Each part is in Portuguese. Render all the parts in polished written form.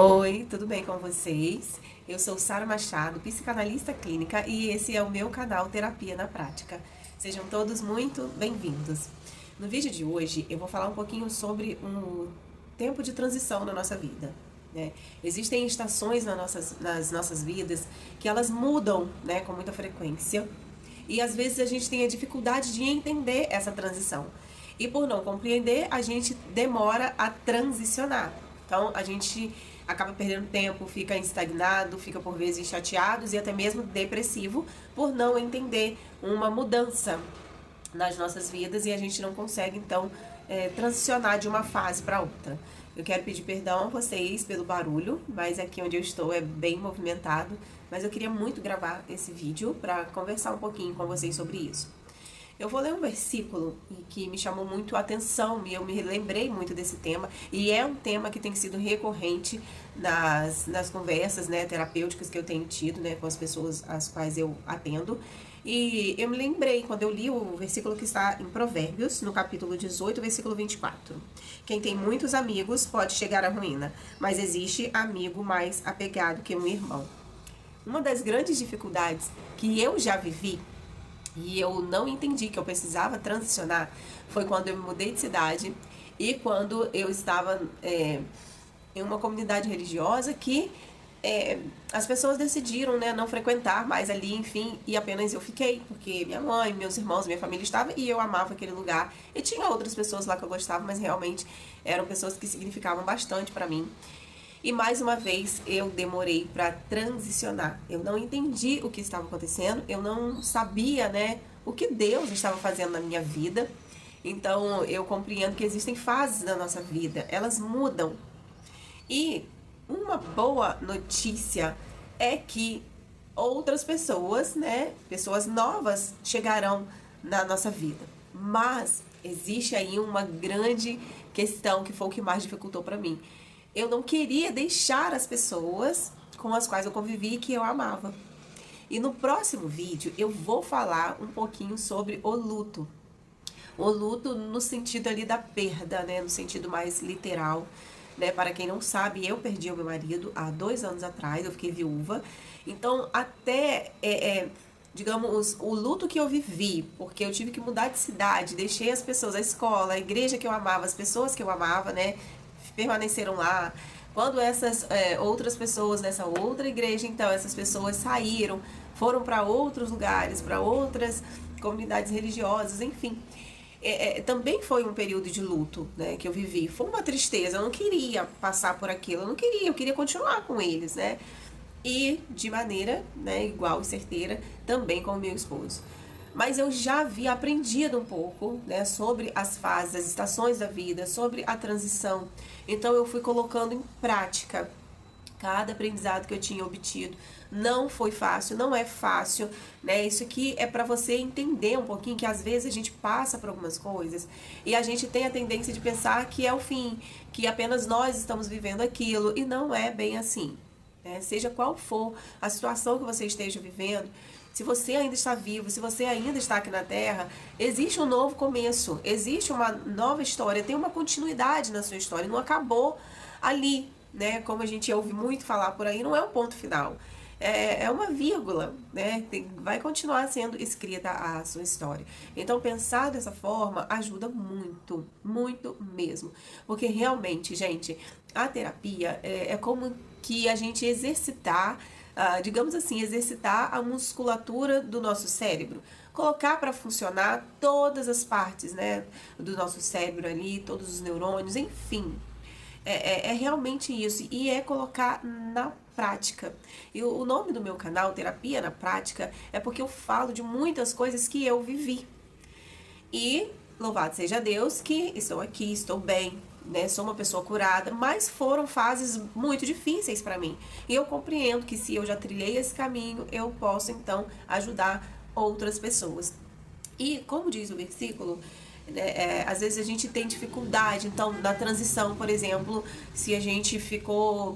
Oi, tudo bem com vocês? Eu sou Sara Machado, psicanalista clínica, e esse é o meu canal Terapia na Prática. Sejam todos muito bem-vindos. No vídeo de hoje, eu vou falar um pouquinho sobre um tempo de transição na nossa vida, né? Existem estações nas nossas vidas que elas mudam, né, com muita frequência, e às vezes a gente tem a dificuldade de entender essa transição. E por não compreender, a gente demora a transicionar. Então a gente acaba perdendo tempo, fica estagnado, fica por vezes chateados e até mesmo depressivo por não entender uma mudança nas nossas vidas e a gente não consegue então transicionar de uma fase para outra. Eu quero pedir perdão a vocês pelo barulho, mas aqui onde eu estou é bem movimentado, mas eu queria muito gravar esse vídeo para conversar um pouquinho com vocês sobre isso. Eu vou ler um versículo que me chamou muito a atenção e eu me lembrei muito desse tema. E é um tema que tem sido recorrente nas conversas, né, terapêuticas que eu tenho tido, né, com as pessoas às quais eu atendo. E eu me lembrei quando eu li o versículo que está em Provérbios, no capítulo 18, versículo 24. Quem tem muitos amigos pode chegar à ruína, mas existe amigo mais apegado que um irmão. Uma das grandes dificuldades que eu já vivi e eu não entendi que eu precisava transicionar foi quando eu me mudei de cidade e quando eu estava em uma comunidade religiosa que as pessoas decidiram, né, não frequentar mais ali, enfim, e apenas eu fiquei, porque minha mãe, meus irmãos, minha família estavam e eu amava aquele lugar. E tinha outras pessoas lá que eu gostava, mas realmente eram pessoas que significavam bastante para mim. E mais uma vez eu demorei para transicionar. Eu não entendi o que estava acontecendo, eu não sabia, né, o que Deus estava fazendo na minha vida. Então eu compreendo que existem fases na nossa vida, elas mudam. E uma boa notícia é que outras pessoas, né, pessoas novas chegarão na nossa vida. Mas existe aí uma grande questão que foi o que mais dificultou para mim. Eu não queria deixar as pessoas com as quais eu convivi e que eu amava. E no próximo vídeo eu vou falar um pouquinho sobre o luto. O luto no sentido ali da perda, né? No sentido mais literal, né? Para quem não sabe, eu perdi o meu marido há 2 anos atrás, eu fiquei viúva. Então, até, digamos, o luto que eu vivi, porque eu tive que mudar de cidade, deixei as pessoas, a escola, a igreja que eu amava, as pessoas que eu amava, né? Permaneceram lá. Quando essas outras pessoas nessa outra igreja, então, essas pessoas saíram, foram para outros lugares, para outras comunidades religiosas, enfim. Também foi um período de luto, né, que eu vivi. Foi uma tristeza, eu não queria passar por aquilo, eu queria continuar com eles, né? E de maneira, né, igual e certeira, também com o meu esposo. Mas eu já havia aprendido um pouco, né, sobre as fases, as estações da vida, sobre a transição. Então eu fui colocando em prática cada aprendizado que eu tinha obtido. Não foi fácil, não é fácil, né? Isso aqui é para você entender um pouquinho que às vezes a gente passa por algumas coisas e a gente tem a tendência de pensar que é o fim, que apenas nós estamos vivendo aquilo e não é bem assim. Seja qual for a situação que você esteja vivendo, se você ainda está vivo, se você ainda está aqui na Terra, existe um novo começo, existe uma nova história, tem uma continuidade na sua história, não acabou ali, né? Como a gente ouve muito falar por aí, não é um ponto final, é uma vírgula, né? Vai continuar sendo escrita a sua história. Então, pensar dessa forma ajuda muito, muito mesmo. Porque realmente, gente, a terapia é como que a gente exercitar, digamos assim, exercitar a musculatura do nosso cérebro. Colocar para funcionar todas as partes, né, do nosso cérebro ali, todos os neurônios, enfim. É realmente isso, e é colocar na prática. E o nome do meu canal, Terapia na Prática, é porque eu falo de muitas coisas que eu vivi. E louvado seja Deus que estou aqui, estou bem, né? Sou uma pessoa curada, mas foram fases muito difíceis para mim. E eu compreendo que se eu já trilhei esse caminho, eu posso então ajudar outras pessoas. E como diz o versículo, às vezes a gente tem dificuldade, então na transição, por exemplo, se a gente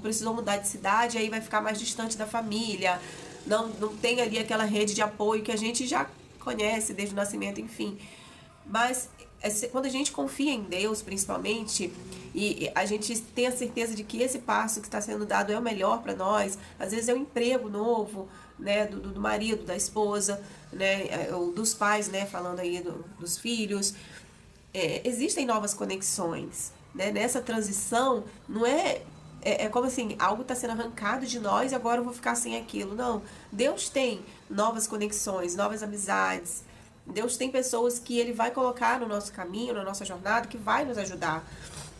precisou mudar de cidade, aí vai ficar mais distante da família, não tem ali aquela rede de apoio que a gente já conhece desde o nascimento, enfim. Mas quando a gente confia em Deus, principalmente, e a gente tem a certeza de que esse passo que está sendo dado é o melhor para nós, às vezes é um emprego novo, né, do marido, da esposa, né, ou dos pais, né, falando aí dos filhos, existem novas conexões, né, nessa transição, não é como assim, algo está sendo arrancado de nós e agora eu vou ficar sem aquilo. Não, Deus tem novas conexões, novas amizades, Deus tem pessoas que Ele vai colocar no nosso caminho, na nossa jornada, que vai nos ajudar.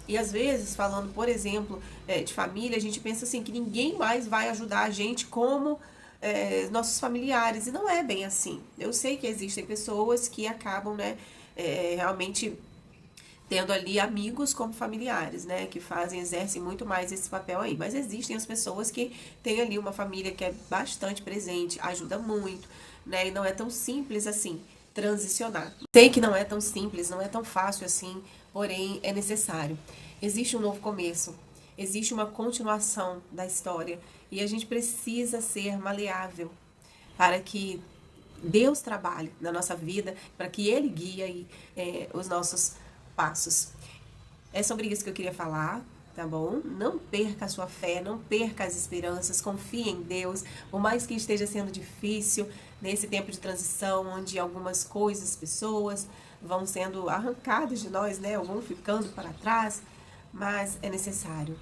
E às vezes, falando, por exemplo, de família, a gente pensa assim, que ninguém mais vai ajudar a gente como nossos familiares. E não é bem assim. Eu sei que existem pessoas que acabam, né, realmente tendo ali amigos como familiares, né, que exercem muito mais esse papel aí. Mas existem as pessoas que têm ali uma família que é bastante presente, ajuda muito, né, e não é tão simples assim transicionar. Sei que não é tão simples, não é tão fácil assim, porém é necessário. Existe um novo começo, existe uma continuação da história e a gente precisa ser maleável para que Deus trabalhe na nossa vida, para que Ele guie os nossos passos. É sobre isso que eu queria falar, tá bom? Não perca a sua fé, não perca as esperanças, confie em Deus, por mais que esteja sendo difícil nesse tempo de transição, onde algumas coisas, pessoas vão sendo arrancadas de nós, né? Ou vão ficando para trás, mas é necessário.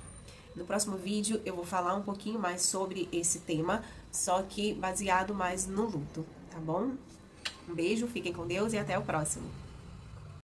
No próximo vídeo eu vou falar um pouquinho mais sobre esse tema, só que baseado mais no luto, tá bom? Um beijo, fiquem com Deus e até o próximo.